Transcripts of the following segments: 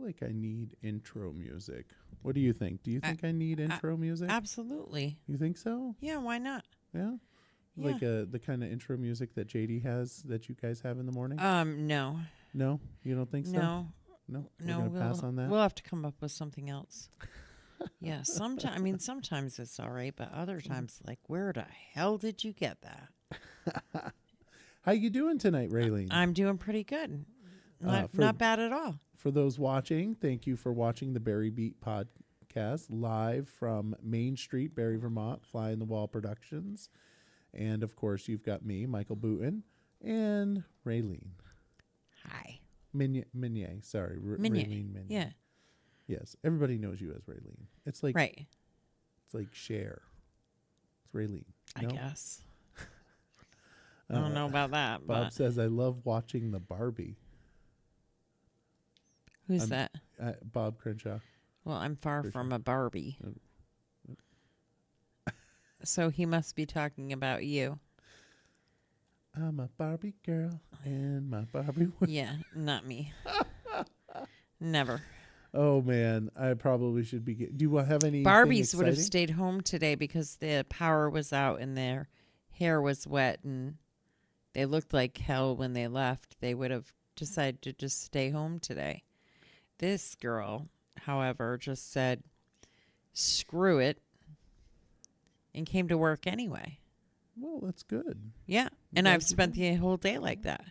like I need intro music. What do you think? Do you think I need intro music? Absolutely. You think so? Yeah, why not? Yeah. Yeah. Like the kind of intro music that JD has that you guys have in the morning? No. No, you don't think so? No. No. No, We're gonna pass on that. we'll have to come up with something else. Yeah, sometimes it's all right, but other times, like, where the hell did you get that? How you doing tonight, Raylene? I'm doing pretty good. Not bad at all. For those watching, thank you for watching the Barry Beat podcast live from Main Street, Barry, Vermont, Fly in the Wall Productions. And, of course, you've got me, Michael Booten, and Raylene. Hi. Minier. Sorry, Raylene Minier. Yeah. Yes, everybody knows you as Raylene. It's like Right. It's like Cher. It's Raylene. I No? guess. I don't know about that. Bob but says, I love watching the Barbie. Who's that? Bob Crenshaw. Well, I'm far For from sure. a Barbie. So he must be talking about you. I'm a Barbie girl and my Barbie. Yeah, not me. Never. Oh, man. I probably should be. Do you have any Barbies would have stayed home today because the power was out and their hair was wet and they looked like hell when they left. They would have decided to just stay home today. This girl, however, just said, screw it, and came to work anyway. Well, that's good. Yeah, and I've spent the whole day like that.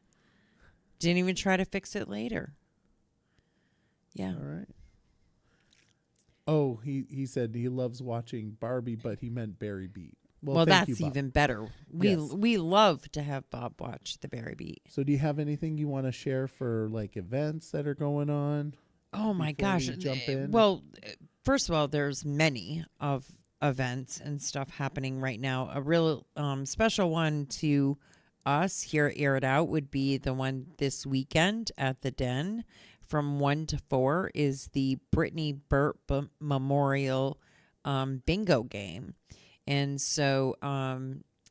Didn't even try to fix it later. Yeah. All right. Oh, he said he loves watching Barbie, but he meant Barry Beat. Well, thank that's you, Bob. even better. We love to have Bob watch the Barry Beat. So do you have anything you want to share for like events that are going on? Oh my before gosh. we jump in? Well, first of all, there's many of events and stuff happening right now. A real special one to us here at Air It Out would be the one this weekend at the Den. From 1 to 4 is the Brittany Burt Memorial bingo game. And so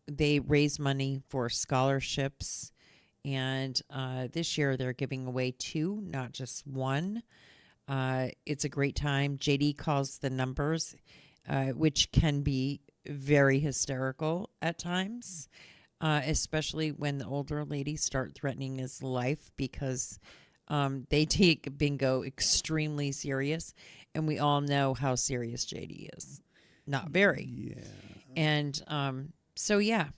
they raise money for scholarships. And this year they're giving away 2, not just 1. It's a great time. JD calls the numbers, which can be very hysterical at times, especially when the older ladies start threatening his life because they take bingo extremely serious. And we all know how serious JD is. Not very. Yeah. And so, yeah,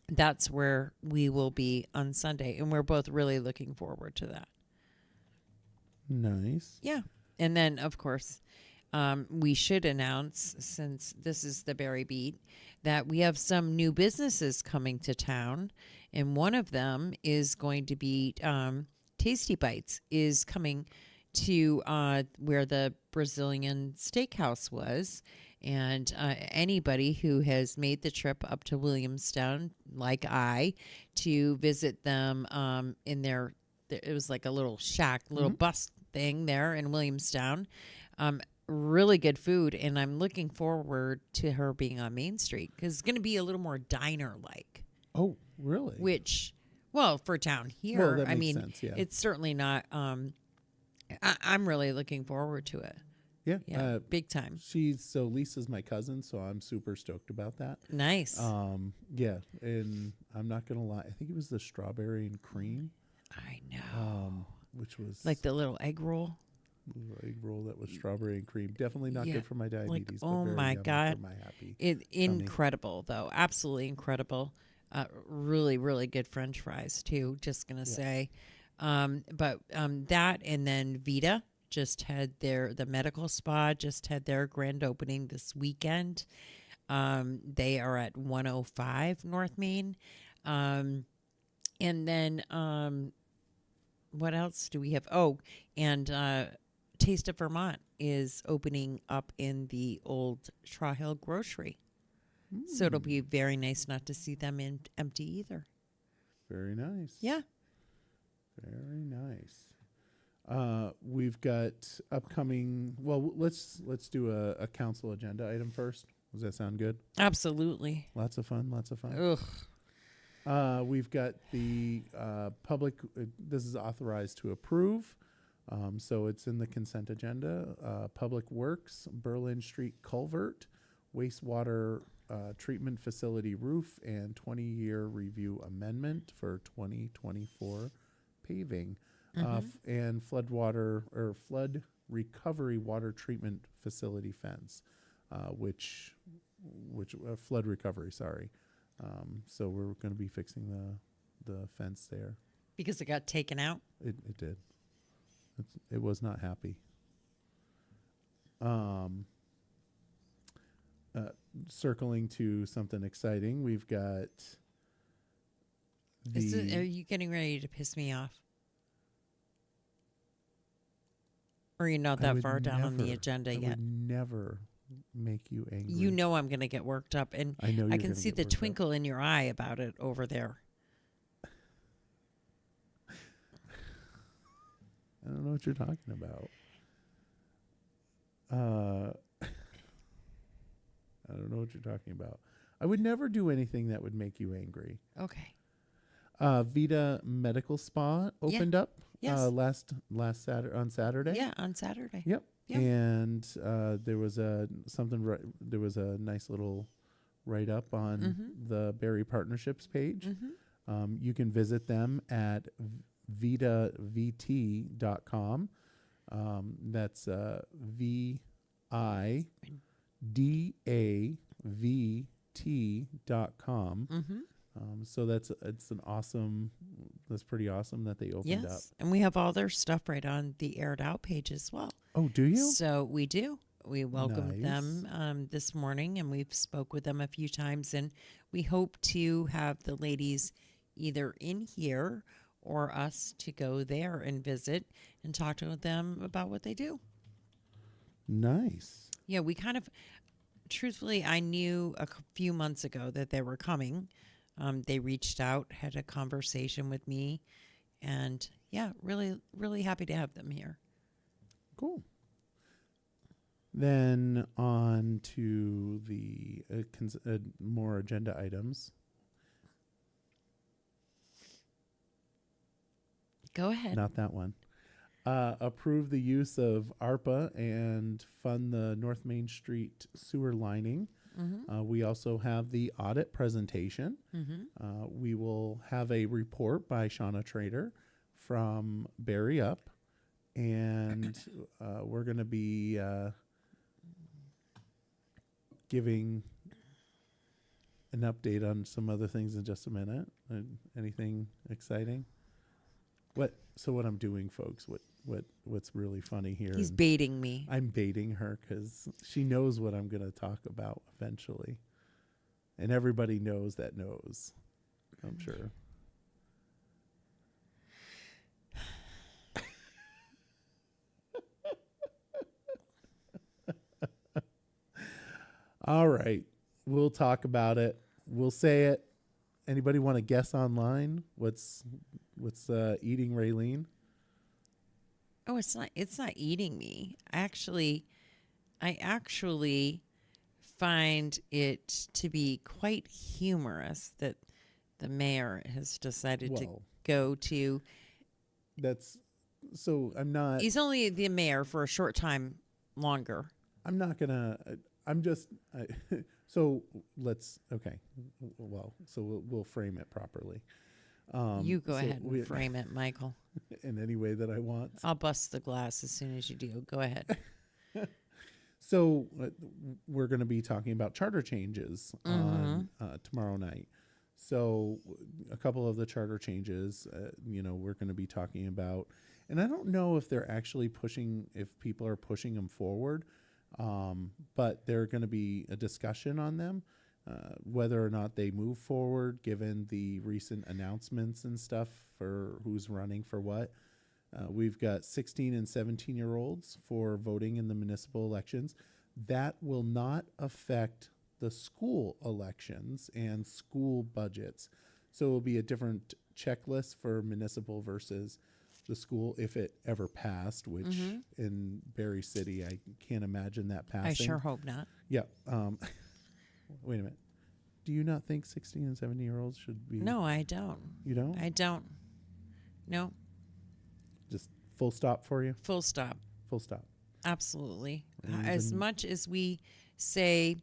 that's where we will be on Sunday. And we're both really looking forward to that. Nice. Yeah. And then, of course, we should announce, since this is the Barry Beat, that we have some new businesses coming to town. And one of them is going to be Tasty Bites is coming to where the Brazilian steakhouse was. And anybody who has made the trip up to Williamstown, like I, to visit them in their, it was like a little shack, little bus thing there in Williamstown. Really good food. And I'm looking forward to her being on Main Street because it's going to be a little more diner-like. Oh, really? Which, well, for down here, that I makes mean, sense, yeah. it's certainly not. I'm really looking forward to it. Yeah. Yeah, big time. Lisa's my cousin, so I'm super stoked about that. Nice. Yeah, and I'm not gonna lie, I think it was the strawberry and cream. I know. Which was Like the little egg roll. egg roll that was strawberry and cream. Definitely not good for my diabetes. Like, oh but very my yummy God. for my happy Incredible though. Absolutely incredible. Really, really good French fries too. Just gonna say. But that and then Vita just had the medical spa just had their grand opening this weekend. They are at 105 North Main. And then what else do we have? Oh, and Taste of Vermont is opening up in the old Straw Hill Grocery. So it'll be very nice not to see them empty either. Very nice. Yeah. Very nice. We've got upcoming. Well, let's do a council agenda item first. Does that sound good? Absolutely. Lots of fun. Lots of fun. Ugh. We've got the public. This is authorized to approve So it's in the consent agenda. Public Works, Berlin Street Culvert, wastewater treatment facility roof, and 20-year review amendment for 2024 paving. And flood recovery water treatment facility fence, which flood recovery, sorry. So we're going to be fixing the fence there. Because it got taken out? It did. It was not happy. Circling to something exciting, we've got Are you getting ready to piss me off? Or you're not that far down on the agenda yet? I would never make you angry. You know I'm going to get worked up, and I know I can see the twinkle in your eye about it over there. I don't know what you're talking about. I don't know what you're talking about. I would never do anything that would make you angry. Okay. Vita Medical Spa opened up last Saturday on Saturday. Yeah, on Saturday. Yep. And there was a nice little write up on the Barre Partnerships page. You can visit them at vitavt.com. That's VIDAVT.com. So that's pretty awesome that they opened up. Yes, and we have all their stuff right on the Aired Out page as well. Oh, do you? So we do. We welcomed them this morning, and we've spoke with them a few times, and we hope to have the ladies either in here or us to go there and visit and talk to them about what they do. Nice. Yeah, we kind of, truthfully, I knew a few months ago that they were coming. They reached out, had a conversation with me, and yeah, really, really happy to have them here. Cool. Then on to the more agenda items. Go ahead. Not that one. Approve the use of ARPA and fund the North Main Street sewer lining. We also have the audit presentation. We will have a report by Shauna Trader from Barre Up. And we're going to be giving an update on some other things in just a minute. Anything exciting? What I'm doing, folks, what's really funny here. He's baiting me. I'm baiting her because she knows what I'm going to talk about eventually. And everybody knows, I'm sure. All right. We'll talk about it. We'll say it. Anybody want to guess online? What's eating Raylene? Oh, it's not eating me. I actually find it to be quite humorous that the mayor has decided to go to. He's only the mayor for a short time longer. I'm not gonna. I'm just. So let's. Okay. Well, so we'll frame it properly. You go ahead and frame it, Michael. In any way that I want. I'll bust the glass as soon as you do. Go ahead. So we're going to be talking about charter changes on tomorrow night. So a couple of the charter changes, we're going to be talking about, and I don't know if they're actually if people are pushing them forward, but they're going to be a discussion on them. Whether or not they move forward, given the recent announcements and stuff for who's running for what. We've got 16 and 17-year-olds for voting in the municipal elections. That will not affect the school elections and school budgets. So it will be a different checklist for municipal versus the school if it ever passed, which in Barre City, I can't imagine that passing. I sure hope not. Yeah. Wait a minute. Do you not think 16 and 17-year-olds should be? No, I don't. You don't? I don't. No. Just full stop for you? Full stop. Full stop. Absolutely. And As even- much as we say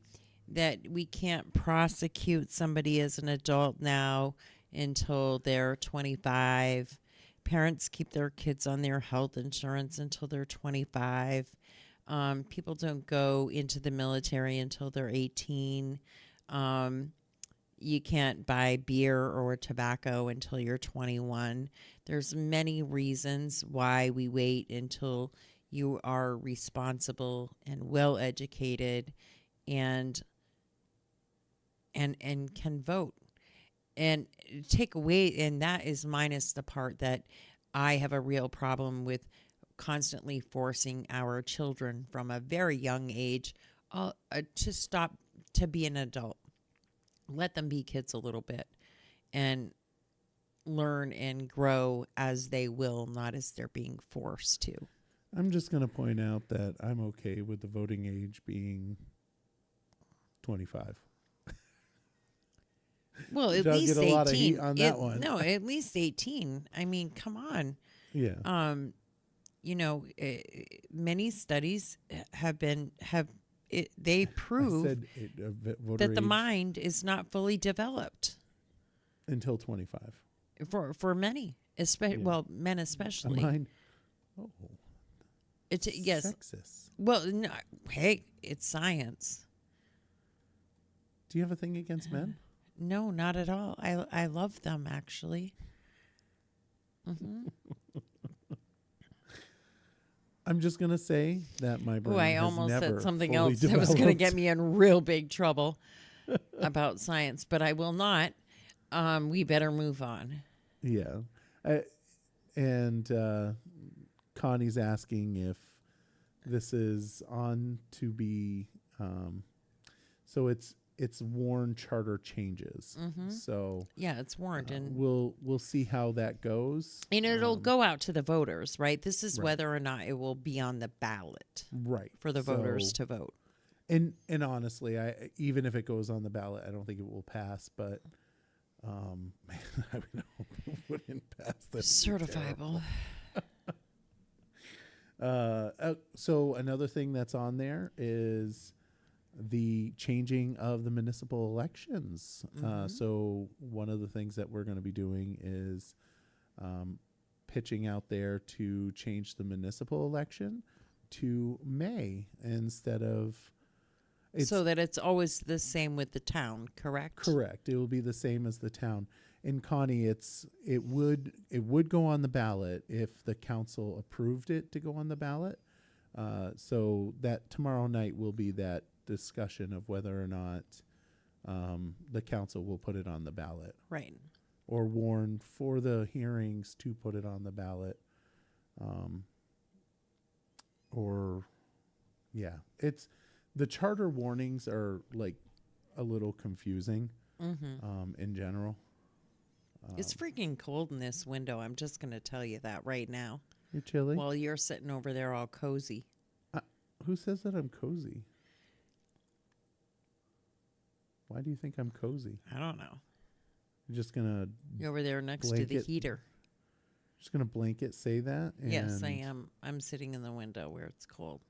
that we can't prosecute somebody as an adult now until they're 25, parents keep their kids on their health insurance until they're 25. People don't go into the military until they're 18. You can't buy beer or tobacco until you're 21. There's many reasons why we wait until you are responsible and well educated and can vote. And take away, and that is minus the part that I have a real problem with constantly forcing our children from a very young age to stop to be an adult. Let them be kids a little bit and learn and grow as they will, not as they're being forced to. I'm just going to point out that I'm okay with the voting age being 25. Well, at I'll least get a 18. lot of heat on that one. No, at least 18. I mean, come on. Yeah. Many studies they I prove said voter that the age mind is not fully developed until 25. for many, Yeah. well, men A especially. mind. Oh, It's yes. sexist. Well, no, hey, it's science. Do you have a thing against men? No, not at all. I love them actually. Mm-hmm. I'm just gonna say that my brain Oh, I has almost never said something fully else that was going to developed. get me in real big trouble about science, but I will not. We better move on. Yeah, and Connie's asking if this is on to be. So it's Warren charter changes. Mhm. So Yeah, it's warned, and we'll see how that goes. it'll go out to the voters, right? This is Right. whether or not it will be on the ballot Right for the So- voters to vote. And honestly, even if it goes on the ballot, I don't think it will pass. But man, I would hope it wouldn't pass. That'd be Certifiable. So another thing that's on there is the changing of the municipal elections. So one of the things that we're going to be doing is pitching out there to change the municipal election to May instead of. So that it's always the same with the town, correct? Correct. It will be the same as the town. In Connie, it would go on the ballot if the council approved it to go on the ballot. So that tomorrow night will be that discussion of whether or not the council will put it on the ballot Right. or warn for the hearings to put it on the ballot. It's the charter warnings are like a little confusing in general. It's freaking cold in this window. I'm just going to tell you that right now. You're chilly? While you're sitting over there all cozy. Who says that I'm cozy? Why do you think I'm cozy? I don't know. You're just gonna You're over there next to the Blanket. heater. just gonna blanket say that? Yes, I and- am. I'm sitting in the window where it's cold.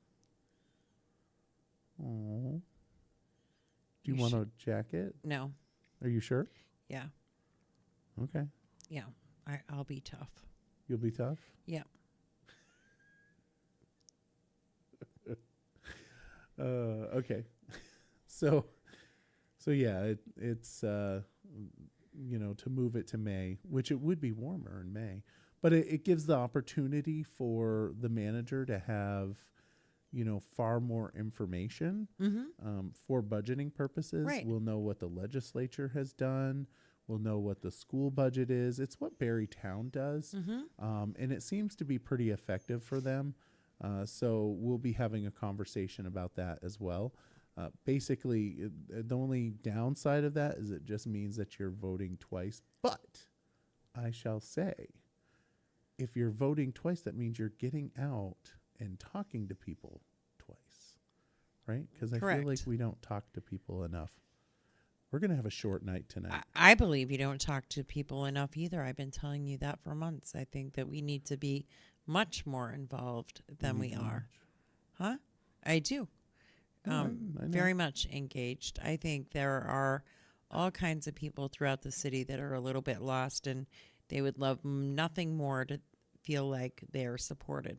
Aw. Do you You want a jacket? No. Are you sure? Yeah. Okay. Yeah. I'll be tough. You'll be tough? Yeah. Okay. So yeah, it's to move it to May, which it would be warmer in May, but it gives the opportunity for the manager to have, far more information for budgeting purposes. Right. We'll know what the legislature has done. We'll know what the school budget is. It's what Barre Town does, and it seems to be pretty effective for them. So we'll be having a conversation about that as well. Basically, the only downside of that is it just means that you're voting twice. But I shall say, if you're voting twice, that means you're getting out and talking to people twice, right? Because I feel like Correct. we don't talk to people enough. We're going to have a short night tonight. I believe you don't talk to people enough either. I've been telling you that for months. I think that we need to be much more involved than we Very are. much. Huh? I do. No, I know. Very much engaged. I think there are all kinds of people throughout the city that are a little bit lost, and they would love nothing more to feel like they are supported.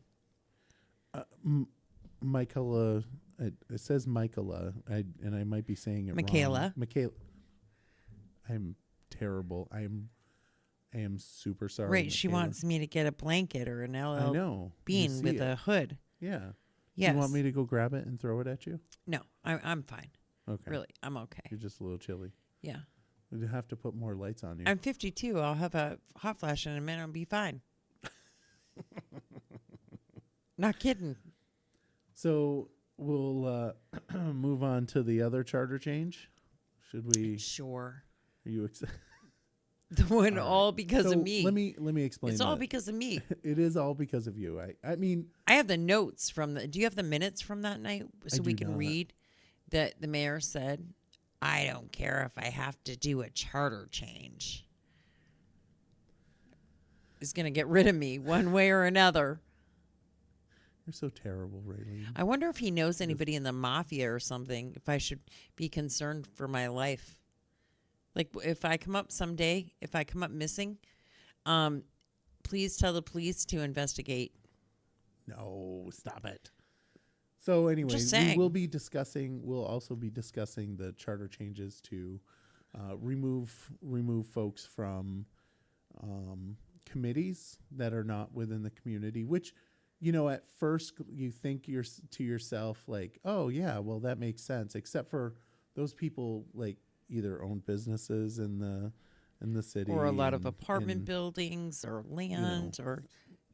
Michaela, it says Michaela, and I might be saying it Michaela. wrong. Michaela. I'm terrible. I am super sorry. Right. She Michaela. wants me to get a blanket or an I LL know. bean with a hood. Yeah. Yes. Do you want me to go grab it and throw it at you? No, I'm fine. Okay. Really, I'm okay. You're just a little chilly. Yeah. We'd have to put more lights on you. I'm 52. I'll have a hot flash in a minute. I'll be fine. Not kidding. So we'll move on to the other charter change. Should we? Sure. Are you excited? The one All right. all because So of me. Let me explain. It's all that. because of me. It is all because of you. I mean, I have the notes from the. Do you have the minutes from that night so we do can not. read that the mayor said, "I don't care if I have to do a charter change. Is going to get rid of me one way or another." you're so terrible, Raylene. I wonder if he knows anybody in the mafia or something. If I should be concerned for my life, like if I come up someday, if I come up missing, please tell the police to investigate. No, stop it. So anyway, Just we saying. will be discussing. We'll also be discussing the charter changes to remove folks from committees that are not within the community. Which, at first you think to yourself like, oh yeah, well that makes sense. Except for those people like either own businesses in the city Or a lot of and- apartment and- buildings or land or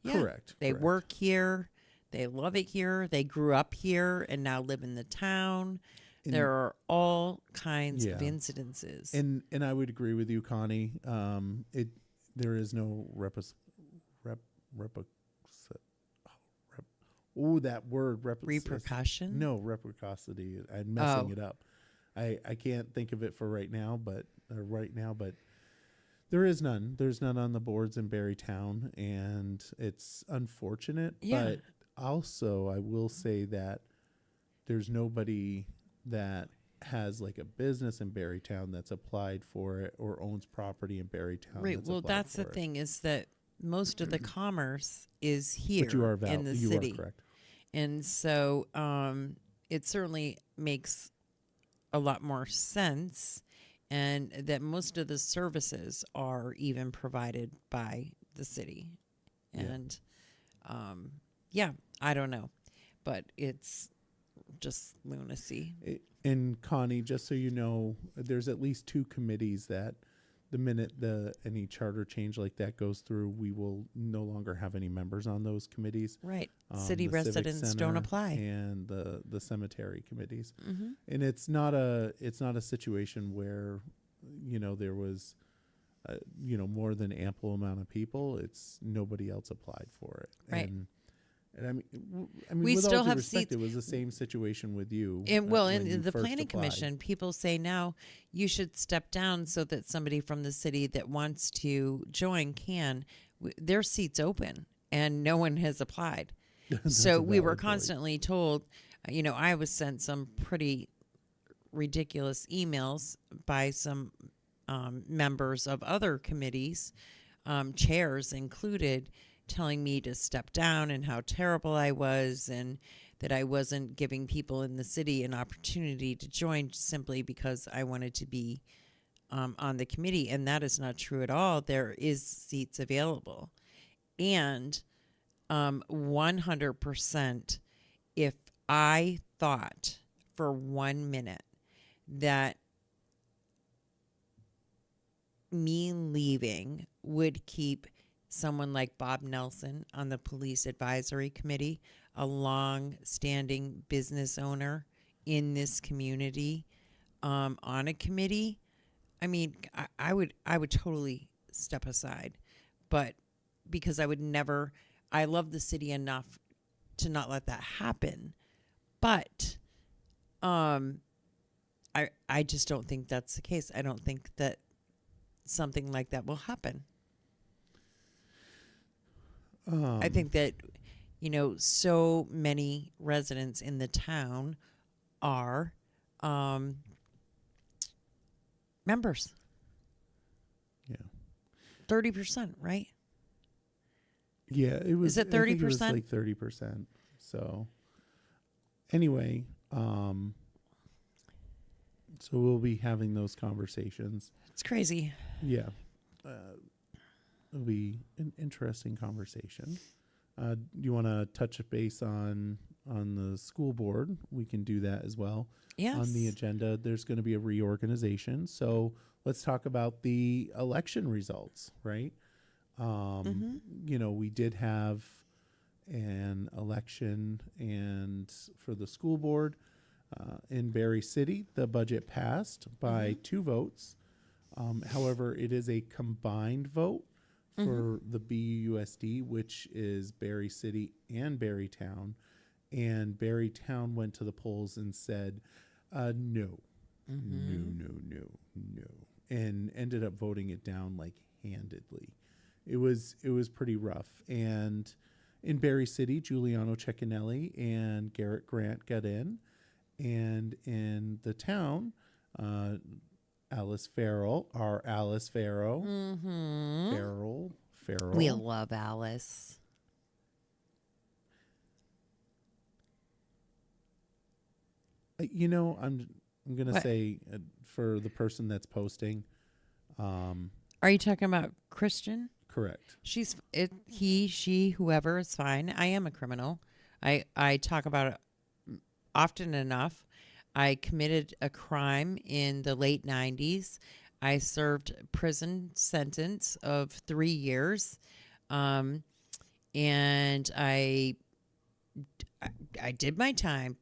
yeah, Correct. They correct. work here. They love it here. They grew up here and now live in the town. And- There are all kinds of Yeah. incidences. And I would agree with you, Connie. There is no that word Repercussion? No, reciprocity. I'm messing Oh. it up. I can't think of it for right now, but there is none. There's none on the boards in Barrytown, and it's unfortunate. Yeah. But also, I will say that there's nobody that has like a business in Barrytown that's applied for it or owns property in Barrytown. Right. That's Well, applied that's the for it. thing is that most of the commerce is here But you are in the you city. are correct. And so it certainly makes a lot more sense, and that most of the services are even provided by the city. Yeah. And yeah, I don't know, but it's just lunacy. And Connie, just so you know, there's at least 2 committees that the minute any charter change like that goes through, we will no longer have any members on those committees. Right. City The Civic residents don't Center apply. and the cemetery committees. Mm-hmm. And it's not a situation where there was more than ample amount of people. It's nobody else applied for it. Right. And I mean, We with still all due have respect, seats- it was the same situation with you. And well, when you in the first planning applied. commission, people say now you should step down so that somebody from the city that wants to join can. Their seat's open, and no one has applied. That's So a we were valid point. constantly told, I was sent some pretty ridiculous emails by some members of other committees, chairs included, telling me to step down and how terrible I was and that I wasn't giving people in the city an opportunity to join simply because I wanted to be on the committee. And that is not true at all. There is seats available. And 100%, if I thought for 1 minute that me leaving would keep someone like Bob Nelson on the police advisory committee, a long-standing business owner in this community, on a committee, I mean, I would totally step aside, but because I would never, I love the city enough to not let that happen, but I just don't think that's the case. I don't think that something like that will happen. I think that, so many residents in the town are members. Yeah. 30%, right? Yeah, it was. Is it I think it was 30%? like 30%. So anyway, so we'll be having those conversations. It's crazy. Yeah, it'll be an interesting conversation. You want to touch base on the school board? We can do that as well. Yes. On the agenda, there's going to be a reorganization. So let's talk about the election results, right? We did have an election, and for the school board in Barre City, the budget passed by 2 votes. However, it is a combined vote for the BUSD, which is Barre City and Barre Town. And Barre Town went to the polls and said, no, and ended up voting it down like handedly. It was pretty rough. And in Barre City, Giuliano Ceccanelli and Garrett Grant got in. And in the town, Alice Farrell. Farrell. We love Alice. I'm gonna say for the person that's posting. Are you talking about Christian? Correct. He, she, whoever is fine. I am a criminal. I talk about it often enough. I committed a crime in the late 90s. I served a prison sentence of 3 years. And I did my time,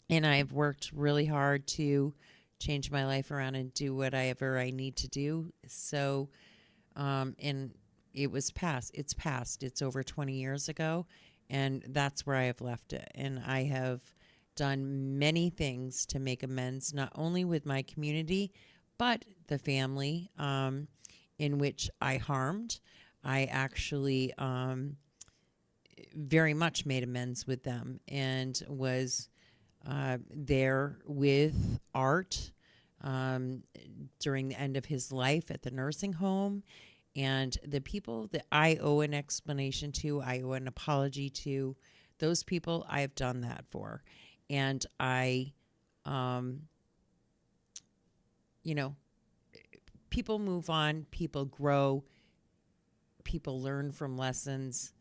and I've worked really hard to change my life around and do whatever I need to do. So, and it was past. It's past. It's over 20 years ago, and that's where I have left it. And I have done many things to make amends, not only with my community, but the family in which I harmed. I actually very much made amends with them and was there with Art during the end of his life at the nursing home. And the people that I owe an explanation to, I owe an apology to, those people I have done that for. And I, people move on, people grow, people learn from lessons.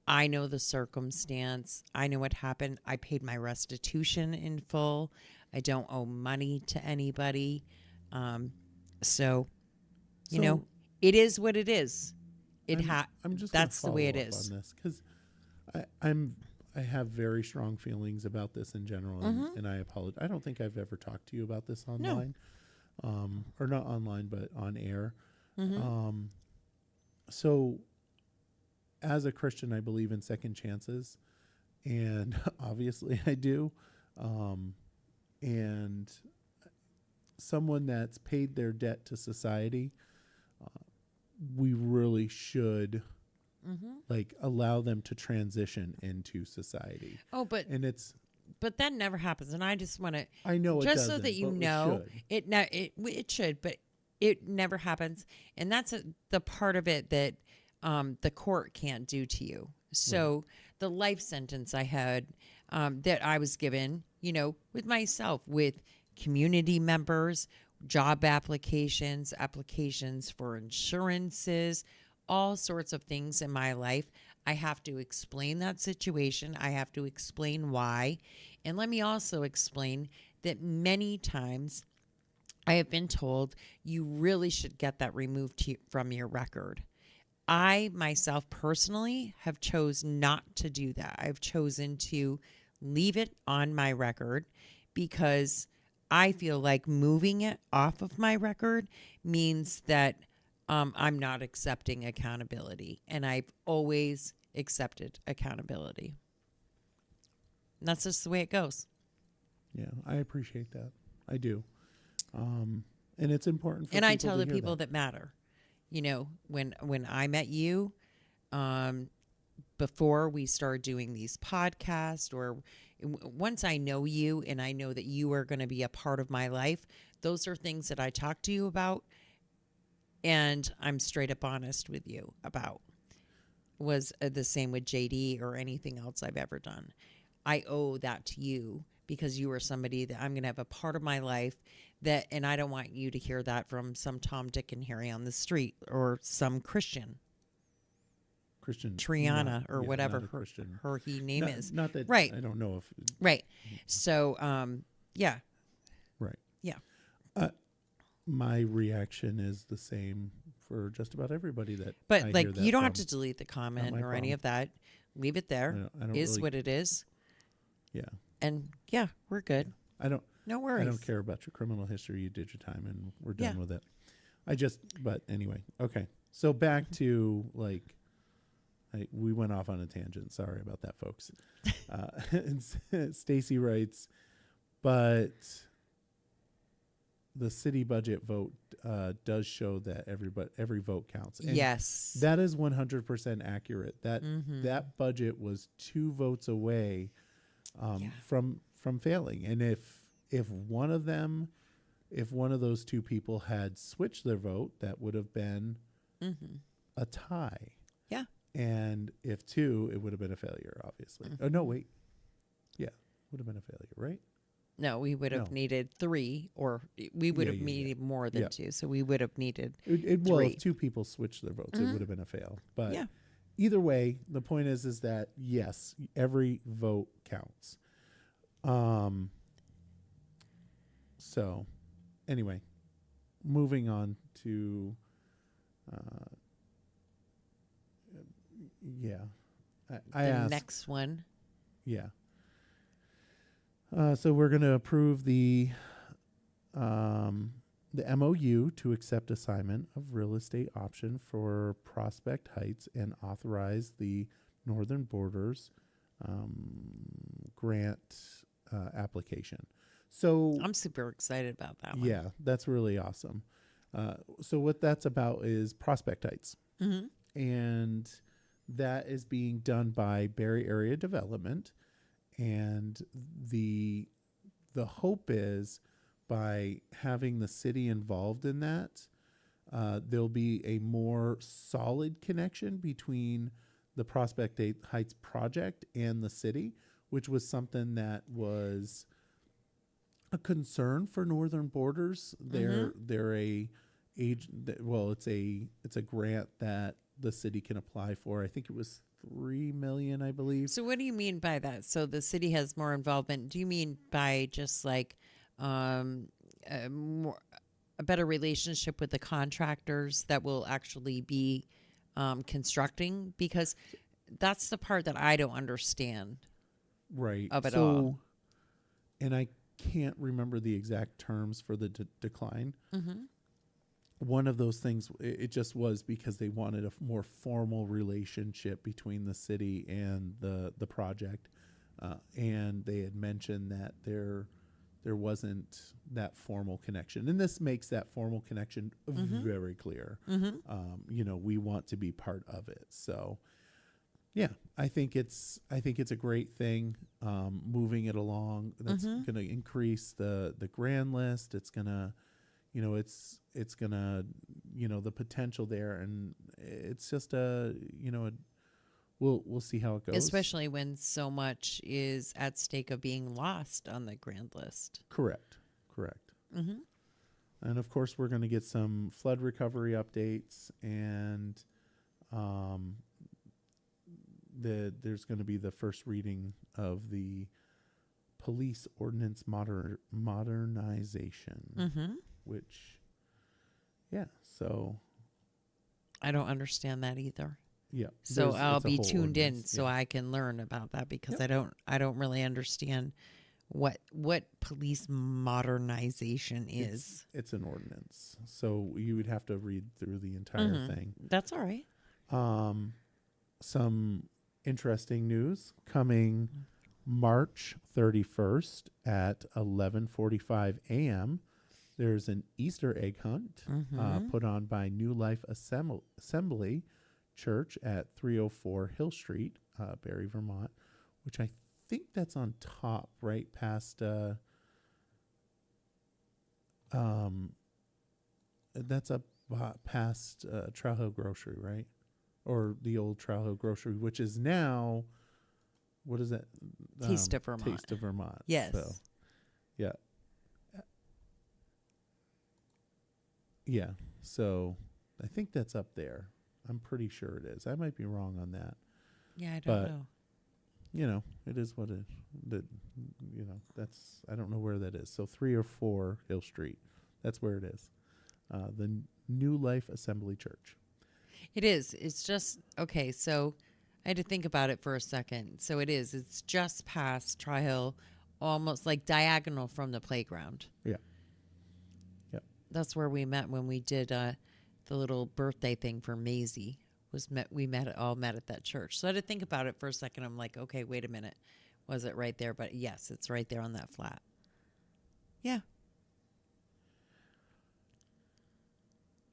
I know the circumstance. I know what happened. I paid my restitution in full. I don't owe money to anybody. So, it is what it is. I'm just that's the way it is. On this because I have very strong feelings about this in general, and I apologize. I don't think I've ever talked to you about this online, or not online, but on air. So, as a Christian, I believe in second chances, and obviously I do. And someone that's paid their debt to society, we really should allow them to transition into society. Oh, but that never happens, and I just want to. I know it just doesn't, so that you but know it should, but it never happens, and that's the part of it that the court can't do to you. So the life sentence I had that I was given, with myself, with community members, job applications for insurances, all sorts of things in my life. I have to explain that situation. I have to explain why. And let me also explain that many times I have been told you really should get that removed from your record. I myself personally have chosen not to do that. I've chosen to leave it on my record because I feel like moving it off of my record means that I'm not accepting accountability. And I've always accepted accountability. And that's just the way it goes. Yeah, I appreciate that. I do. And it's important for and people I tell to the hear people that matter. When I met you, before we start doing these podcasts, or once I know you and I know that you are going to be a part of my life, those are things that I talk to you about, and I'm straight up honest with you about. Was the same with JD or anything else I've ever done. I owe that to you because you are somebody that I'm going to have a part of my life that, and I don't want you to hear that from some Tom, Dick, and Harry on the street or some Christian. Triana or whatever her name is. Not that right. I don't know if. Right. So, yeah. Right. Yeah. My reaction is the same for just about everybody that. But I like, hear that you don't from. have to delete the comment or any of that. Leave it there. I don't is really, what it is. Yeah. And yeah, we're good. No worries. I don't care about your criminal history. You did your time, and we're done with it. But anyway, okay. So back to like. We went off on a tangent. Sorry about that, folks. Stacy writes, but the city budget vote does show that every vote counts. And yes. That is 100% accurate. That budget was 2 votes away from failing. And if one of those 2 people had switched their vote, that would have been a tie. Yeah. And if 2, it would have been a failure, obviously. Oh, no, wait. Yeah, would have been a failure, right? No, we would have needed 3, or we would have needed more than 2. So we would have needed 3. Well, if 2 people switched their votes, it would have been a fail. But either way, the point is that, yes, every vote counts. So, anyway, moving on to... I asked, next one. Yeah. So we're going to approve the MOU to accept assignment of real estate option for Prospect Heights and authorize the Northern Borders grant application. So I'm super excited about that one. Yeah, that's really awesome. So what that's about is Prospect Heights. And that is being done by Barre Area Development, and the hope is by having the city involved in that, there'll be a more solid connection between the Prospect Heights project and the city, which was something that was a concern for Northern Borders. They're it's a grant that the city can apply for. I think it was $3 million, I believe. So what do you mean by that? So the city has more involvement. Do you mean by just like a better relationship with the contractors that will actually be constructing? Because that's the part that I don't understand. Right. Of it all. And I can't remember the exact terms for the decline. One of those things, it just was because they wanted a more formal relationship between the city and the project, and they had mentioned that there wasn't that formal connection, and this makes that formal connection very clear. We want to be part of it. So, yeah, I think it's a great thing. Moving it along, that's going to increase the grand list. It's gonna. It's gonna, the potential there, and it's just we'll see how it goes. Especially when so much is at stake of being lost on the grand list. Correct. And of course, we're going to get some flood recovery updates, and there's going to be the first reading of the police ordinance modernization. Which, so I don't understand that either. Yeah. So I'll be tuned in so I can learn about that, because I don't really understand what police modernization is. It's an ordinance. So you would have to read through the entire thing. That's all right. Some interesting news coming March 31st at 11:45 a.m. There's an Easter egg hunt put on by New Life Assembly Church at 304 Hill Street Barre, Vermont, which I think that's on top, right past. That's up past Trail Hill Grocery, right? Or the old Trail Hill Grocery, which is now, what is that? Taste of Vermont. Taste of Vermont. Yes. So, yeah. Yeah. So I think that's up there. I'm pretty sure it is. I might be wrong on that. Yeah, I don't But know. You know, it is what it. That's. I don't know where that is. So 3 or 4 Hill Street. That's where it is. The New Life Assembly Church. It is. It's just, okay, so I had to think about it for a second. So it is. It's just past Tri Hill, almost like diagonal from the playground. Yeah. Yep. That's where we met when we did the little birthday thing for Maisie. We all met at that church. So I had to think about it for a second. I'm like, okay, wait a minute. Was it right there? But yes, it's right there on that flat. Yeah.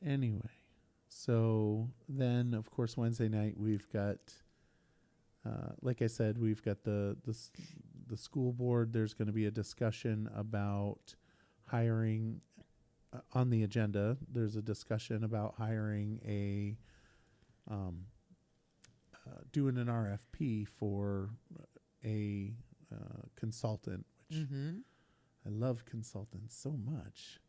Anyway, so then of course Wednesday night we've got, like I said, we've got the school board. There's going to be a discussion about hiring on the agenda. There's a discussion about hiring doing an RFP for a consultant, which I love consultants so much.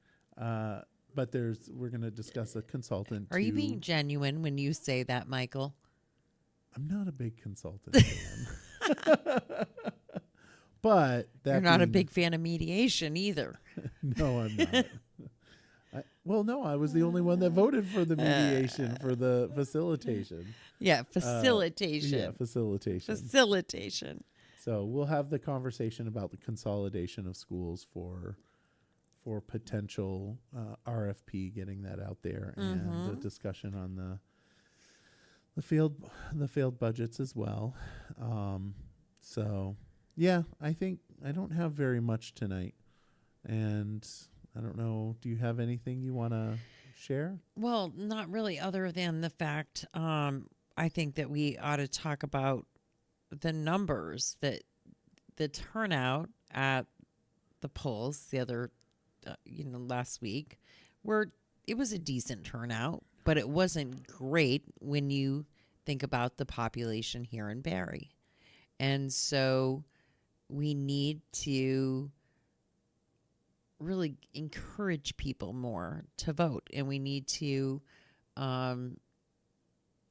But we're going to discuss a consultant. Are you being genuine when you say that, Michael? I'm not a big consultant fan. But you're not a big fan of mediation either. No, I'm not. No, I was the only one that voted for the mediation for the facilitation. Yeah, facilitation. Facilitation. So we'll have the conversation about the consolidation of schools for potential RFP, getting that out there, and the discussion on the failed budgets as well. So yeah, I think I don't have very much tonight, and I don't know. Do you have anything you want to share? Well, not really, other than the fact I think that we ought to talk about the numbers, that the turnout at the polls the other, last week, it was a decent turnout, but it wasn't great when you think about the population here in Barre. And so we need to really encourage people more to vote, and we need to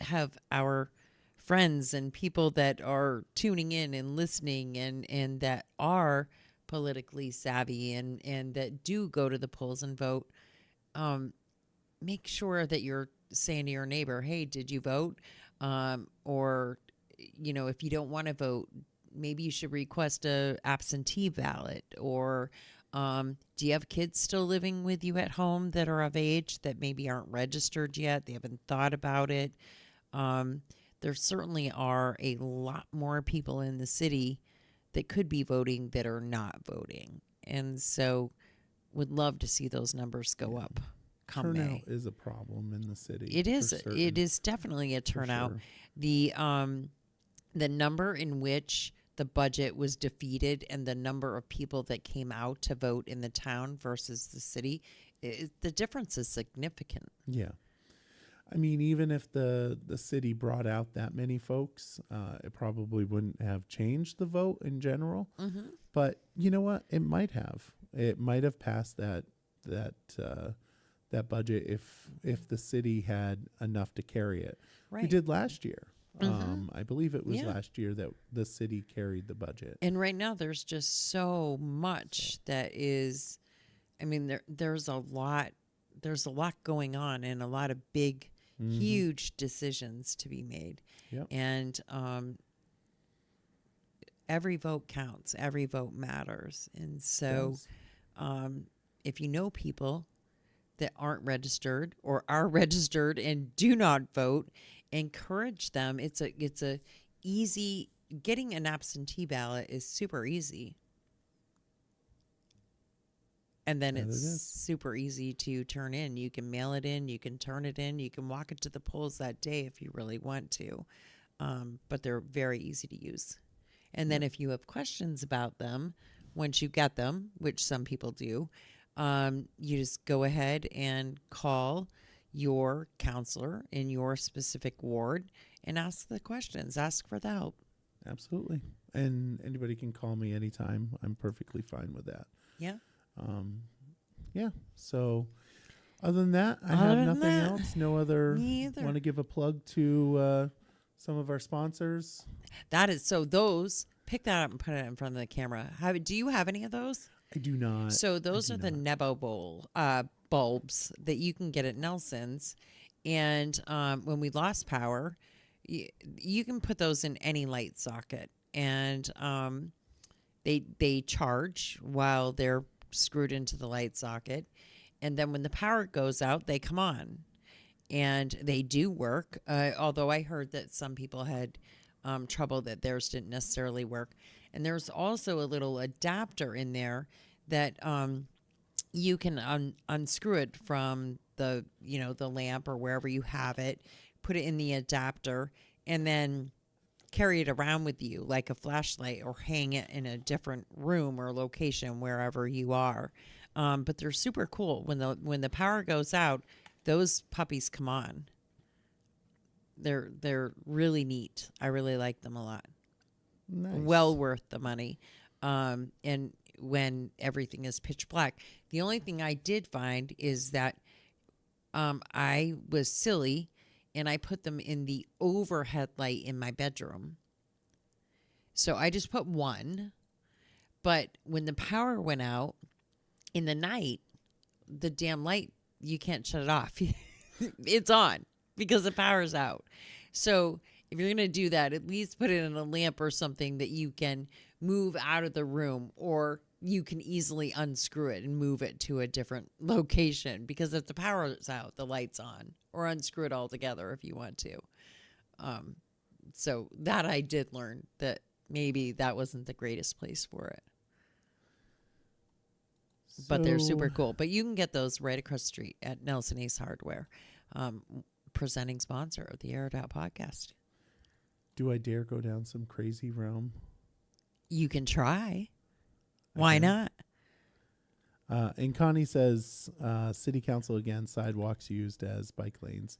have our friends and people that are tuning in and listening and that are politically savvy and that do go to the polls and vote, make sure that you're saying to your neighbor, hey, did you vote? Or, if you don't want to vote, maybe you should request a absentee ballot. Or do you have kids still living with you at home that are of age that maybe aren't registered yet? They haven't thought about it. There certainly are a lot more people in the city that could be voting that are not voting. And so would love to see those numbers go up come Turnout May. is a problem in the city. It is. It is definitely a turnout. Sure. The number in which the budget was defeated and the number of people that came out to vote in the town versus the city, the difference is significant. Yeah. I mean, even if the city brought out that many folks, it probably wouldn't have changed the vote in general. Mm-hmm. But you know what? It might have. It might have passed that budget if the city had enough to carry it. Right. We did last year. Mm-hmm. I believe it was last year that the city carried the budget. And right now there's just so much that is, I mean, there's a lot going on and a lot of big, huge decisions to be made. Yep. And every vote counts. Every vote matters. And so if you know people that aren't registered or are registered and do not vote, encourage them. It's a easy, getting an absentee ballot is super easy. And then it's super easy to turn in. You can mail it in, you can turn it in, you can walk it to the polls that day if you really want to. but they're very easy to use. And then if you have questions about them, once you get them, which some people do, you just go ahead and call your counselor in your specific ward and ask the questions, ask for the help. Absolutely. And anybody can call me anytime. I'm perfectly fine with that. Yeah. Yeah. So other than that, I have nothing else. No other. Me either. Want to give a plug to some of our sponsors? That is, so those, pick that up and put it in front of the camera. Do you have any of those? I do not. So those are the Nebo bulbs that you can get at Nelson's. And when we lost power, you can put those in any light socket. And they charge while they're screwed into the light socket. And then when the power goes out, they come on. And they do work, although I heard that some people had trouble that theirs didn't necessarily work. And there's also a little adapter in there that you can unscrew it from the lamp or wherever you have it, put it in the adapter, and then carry it around with you like a flashlight or hang it in a different room or location wherever you are. But they're super cool. When the power goes out, those puppies come on. They're really neat. I really like them a lot. Nice. Well worth the money. And when everything is pitch black, the only thing I did find is that I was silly and I put them in the overhead light in my bedroom. So I just put one. But when the power went out in the night, the damn light, you can't shut it off. It's on because the power's out. So if you're going to do that, at least put it in a lamp or something that you can move out of the room, or you can easily unscrew it and move it to a different location, because if the power is out, the light's on, or unscrew it altogether if you want to. So that I did learn that maybe that wasn't the greatest place for it. But they're super cool. But you can get those right across the street at Nelson Ace Hardware, presenting sponsor of the Air It Out podcast. Do I dare go down some crazy realm? You can try. Why not? And Connie says, city council again, sidewalks used as bike lanes.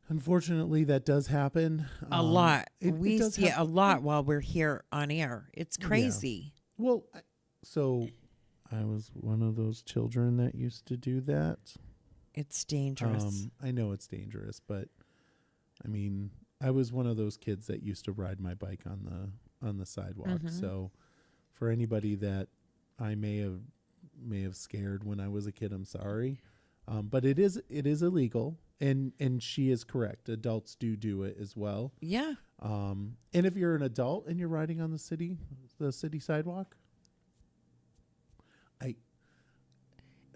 Unfortunately, that does happen. A lot. We does see it a lot while we're here on air. It's crazy. Yeah. Well, so I was one of those children that used to do that. It's dangerous. I know it's dangerous, but I mean, I was one of those kids that used to ride my bike on the sidewalk. Mm-hmm. So for anybody that I may have scared when I was a kid, I'm sorry. But it is illegal, and she is correct. Adults do it as well. Yeah. And if you're an adult and you're riding on the city sidewalk,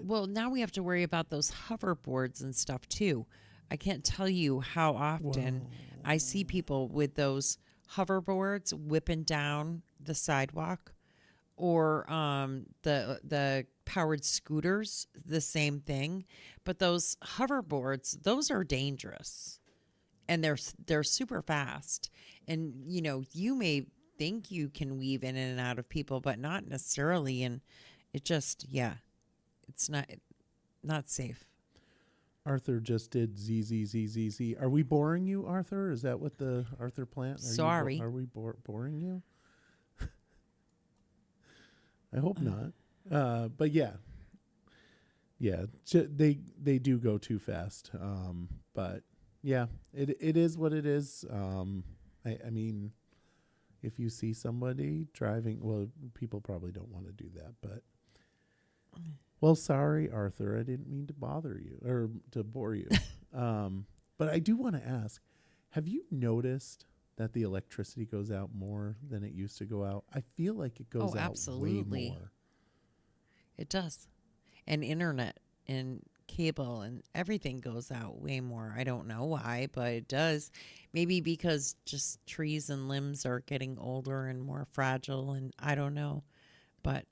Well, now we have to worry about those hoverboards and stuff too. I can't tell you how often I see people with those hoverboards whipping down the sidewalk, or the powered scooters, the same thing. But those hoverboards, those are dangerous, and they're super fast. And you may think you can weave in and out of people, but not necessarily. And it just, it's not safe. Arthur just did ZZZZZ. Are we boring you, Arthur? Is that what the Arthur plant? Sorry. Are we boring you? I hope not. But yeah, they do go too fast. But yeah, it is what it is. I mean, if you see somebody driving, well, people probably don't want to do that, but. Well, sorry, Arthur. I didn't mean to bother you or to bore you. But I do want to ask, have you noticed that the electricity goes out more than it used to go out? I feel like it goes out absolutely. way more. It does. And internet and cable and everything goes out way more. I don't know why, but it does. Maybe because just trees and limbs are getting older and more fragile, and I don't know. But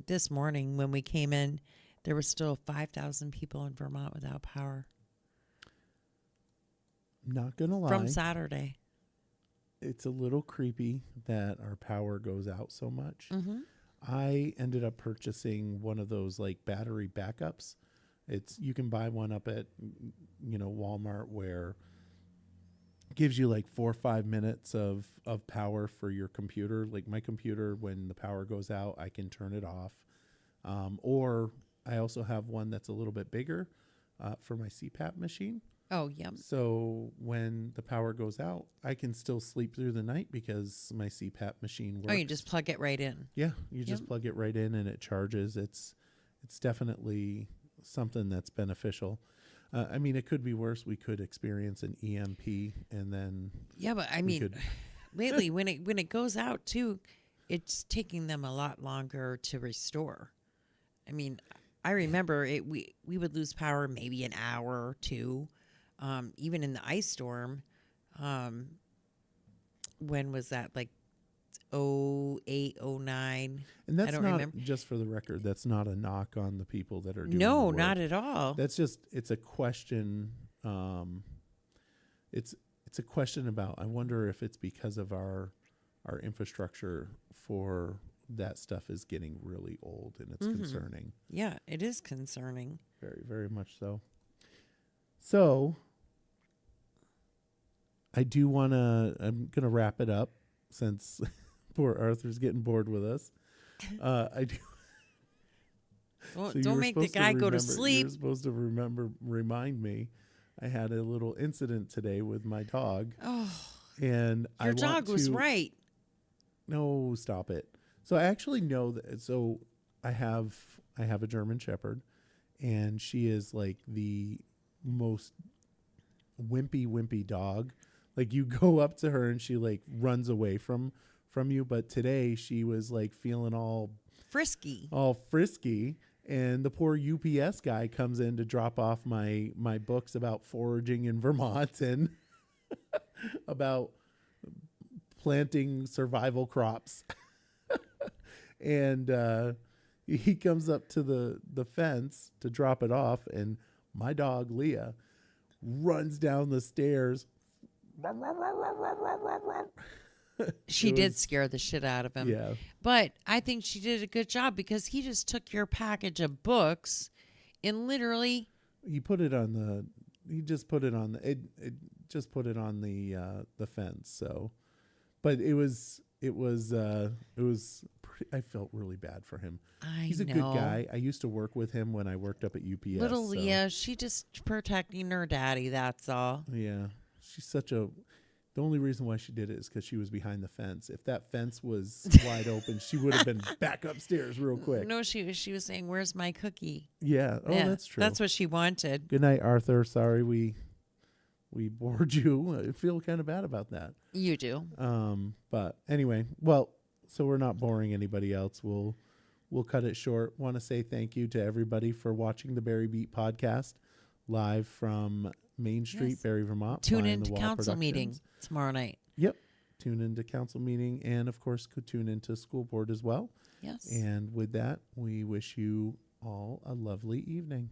this morning when we came in, there were still 5,000 people in Vermont without power. Not going to lie. From Saturday. it's a little creepy that our power goes out so much. Mm-hmm. I ended up purchasing one of those like battery backups. You can buy one up at Walmart where it gives you like 4 or 5 minutes of power for your computer. Like my computer, when the power goes out, I can turn it off. Or I also have one that's a little bit bigger for my CPAP machine. Oh, yeah. So when the power goes out, I can still sleep through the night because my CPAP machine works. Oh, you just plug it right in. Yeah, you just plug it right in and it charges. It's definitely something that's beneficial. I mean, it could be worse. We could experience an EMP, and then Yeah, but I mean, lately when it goes out too, it's taking them a lot longer to restore. I mean, I remember we would lose power maybe an hour or two, even in the ice storm. When was that? Like 08, 09? and that's I don't not remember. just for the record. That's not a knock on the people that are doing No, the work. not at all. That's just it's a question. It's a question about. I wonder if it's because of our infrastructure for that stuff is getting really old, and it's concerning. Yeah, it is concerning. Very, very much so. So I do want to. I'm gonna wrap it up since poor Arthur's getting bored with us. I do. Don't, So you don't were make the supposed to guy go to remember- sleep. You're supposed to remind me. I had a little incident today with my dog, Oh, and your dog was right. No, stop it. So I actually know that. So I have a German Shepherd, and she is like the most wimpy dog. Like you go up to her and she like runs away from you. But today she was like feeling all Frisky. and the poor UPS guy comes in to drop off my books about foraging in Vermont and about planting survival crops. And he comes up to the fence to drop it off, and my dog Leah runs down the stairs. She did scare the shit out of him. Yeah. But I think she did a good job because he just took your package of books and literally He put it on the. He just put it on the. It just put it on the fence. So, but it was. I felt really bad for him. He's a good guy. I used to work with him when I worked up at UPS. Little Leah, she just protecting her daddy. That's all. Yeah, she's such a. The only reason why she did it is because she was behind the fence. If that fence was wide open, she would have been back upstairs real quick. No, she was saying, "Where's my cookie?" Yeah. Oh, Yeah, that's true. That's what she wanted. Good night, Arthur. Sorry we bored you. I feel kind of bad about that. You do. But anyway, well, so we're not boring anybody else. We'll cut it short. Want to say thank you to everybody for watching the Barry Beat podcast live from Main Street, Yes. Barry, Vermont. Tune Fly in the to Wall council Productions. meeting tomorrow night. Yep. Tune into council meeting, and of course could tune into school board as well. Yes. And with that, we wish you all a lovely evening.